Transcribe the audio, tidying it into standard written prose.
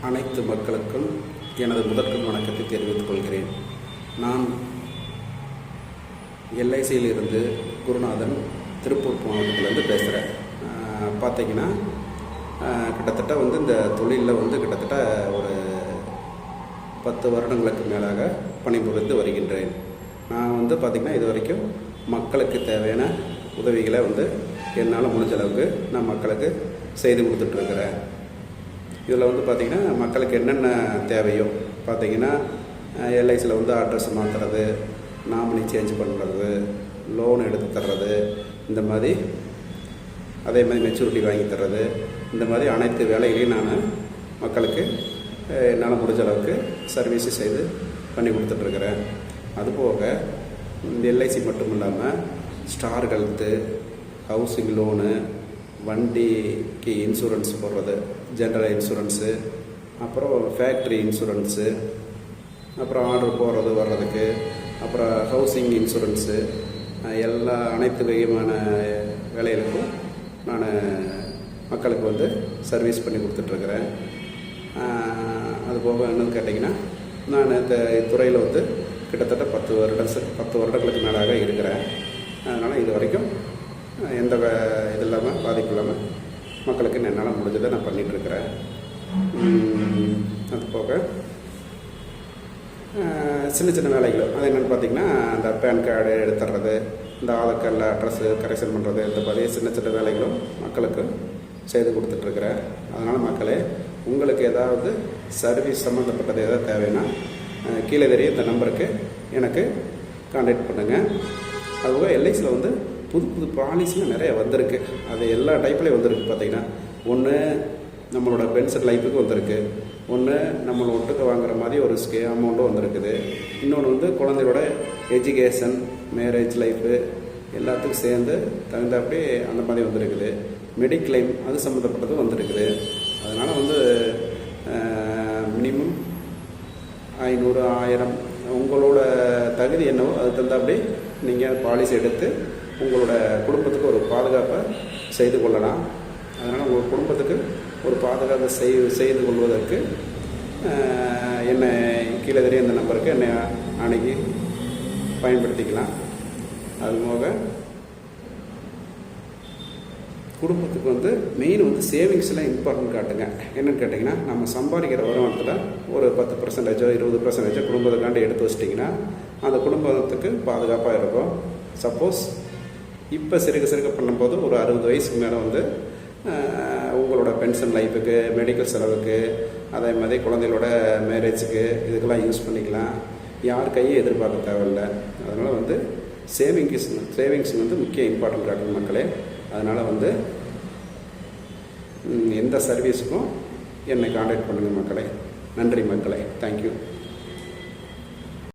அனைத்து மக்களுக்கும் எனது முதற்கண் வணக்கத்தை தெரிவித்துக் கொள்கிறேன். நான் எல்ஐசியிலிருந்து குருநாதன், திருப்பூர் மாவட்டத்திலேருந்து பேசுகிறேன். பார்த்தீங்கன்னா கிட்டத்தட்ட இந்த தொழிலில் கிட்டத்தட்ட ஒரு 10 வருடங்களுக்கு மேலாக பணிபுரிந்து வருகின்றேன். நான் பார்த்திங்கன்னா இது வரைக்கும் மக்களுக்கு தேவையான உதவிகளை என்னால் முடிஞ்ச அளவுக்கு நான் மக்களுக்கு செய்து கொடுத்துட்ருக்கிறேன். இதில் பார்த்திங்கன்னா மக்களுக்கு என்னென்ன தேவையோ பார்த்திங்கன்னா எல்ஐசியில் அட்ரஸ் மாற்றுறது, நாமினி சேஞ்ச் பண்ணுறது, லோன் எடுத்து தர்றது, இந்த மாதிரி அதே மாதிரி மெச்சூரிட்டி வாங்கி தர்றது, இந்த மாதிரி அனைத்து வேலைகளையும் நான் மக்களுக்கு என்னால் முடிஞ்ச அளவுக்கு சர்வீஸு செய்து பண்ணி கொடுத்துட்ருக்குறேன். அதுபோக இந்த எல்ஐசி மட்டும் இல்லாமல் ஸ்டார் ஹெல்த்து, ஹவுசிங் லோனு, வண்டிக்கு இன்சூரன்ஸ் போடுறது, ஜென்ரல் இன்சூரன்ஸு, அப்புறம் ஃபேக்ட்ரி இன்சூரன்ஸு, அப்புறம் ஆர்டர் போகிறது வர்றதுக்கு, அப்புறம் ஹவுசிங் இன்சூரன்ஸு, அனைத்து விதமான வேலைகளுக்கும் நான் மக்களுக்கு சர்வீஸ் பண்ணி கொடுத்துட்ருக்குறேன். அதுபோக என்னன்னு கேட்டிங்கன்னா நான் இந்த துறையில் கிட்டத்தட்ட 10 வருடங்களுக்கு மேலாக இருக்கிறேன். அதனால் இது வரைக்கும் எந்த இது இல்லாமல் பாதிப்பு இல்லாமல் மக்களுக்கு என்னால் முடிஞ்சதை நான் பண்ணிகிட்ருக்கிறேன். அது போக சின்ன சின்ன வேலைகள் அது என்னென்னு பார்த்திங்கன்னா அந்த பேன் கார்டு எடுத்துடுறது, இந்த ஆதார் கார்டில் அட்ரஸு கரெக்ஷன் பண்ணுறது, இந்த மாதிரி சின்ன சின்ன வேலைகளும் மக்களுக்கு செய்து கொடுத்துட்ருக்குறேன். அதனால் மக்களே, உங்களுக்கு ஏதாவது சர்வீஸ் சம்மந்தப்பட்டது எதாவது தேவைன்னா கீழே தெரிய இந்த நம்பருக்கு எனக்கு கான்டாக்ட் பண்ணுங்கள். அதுபோக எல்ஐசியில் புது பாலிசியும் நிறைய வந்திருக்கு. அது எல்லா டைப்லேயும் வந்திருக்கு. பார்த்திங்கன்னா ஒன்று நம்மளோட பென்ஷன் லைஃபுக்கு வந்திருக்கு, ஒன்று நம்மளை ஒட்டுக்க வாங்குற மாதிரி ஒரு அமௌண்ட்டும் வந்திருக்குது, இன்னொன்று குழந்தையோட எஜுகேஷன், மேரேஜ் லைஃபு எல்லாத்துக்கும் சேர்ந்து தகுந்தாப்படி அந்த மாதிரி வந்திருக்குது. மெடிக்ளைம் அது சம்மந்தப்பட்டதும் வந்திருக்குது. அதனால் மினிமம் 500, 1000 உங்களோட தகுதி என்னவோ அது தகுந்தாப்படி நீங்கள் பாலிசி எடுத்து உங்களோட குடும்பத்துக்கு ஒரு பாதுகாப்பை செய்து கொள்ளலாம். அதனால் உங்கள் குடும்பத்துக்கு ஒரு பாதுகாப்பை செய்து கொள்வதற்கு என்னை கீழே தெரிய இந்த நம்பருக்கு என்னை அணுகி பயன்படுத்திக்கலாம். அதுபோக குடும்பத்துக்கு மெயின் சேவிங்ஸ்லாம் இம்பார்ட்டன்ட் காட்டுங்க. என்னென்னு கேட்டிங்கன்னா, நம்ம சம்பாதிக்கிற வருமானத்தில் ஒரு 10%, 20% குடும்பத்துக்காண்டி எடுத்து வச்சிட்டிங்கன்னா அந்த குடும்பத்துக்கு பாதுகாப்பாக இருக்கும். சப்போஸ் இப்போ சிறுக பண்ணும்போது ஒரு 60 வயசுக்கு மேலே உங்களோட பென்ஷன் லைஃபுக்கு, மெடிக்கல் செலவுக்கு, அதே மாதிரி குழந்தைகளோட மேரேஜுக்கு இதுக்கெல்லாம் யூஸ் பண்ணிக்கலாம். யார் கையை எதிர்பார்க்க தேவையில்லை. அதனால் சேவிங்ஸ் முக்கிய இம்பார்ட்டன்ட் காட்டும் மக்களே. அதனால் எந்த சர்வீஸுக்கும் என்னை கான்டாக்ட் பண்ணுங்கள் மக்களே. நன்றி மக்களே. தேங்க்யூ.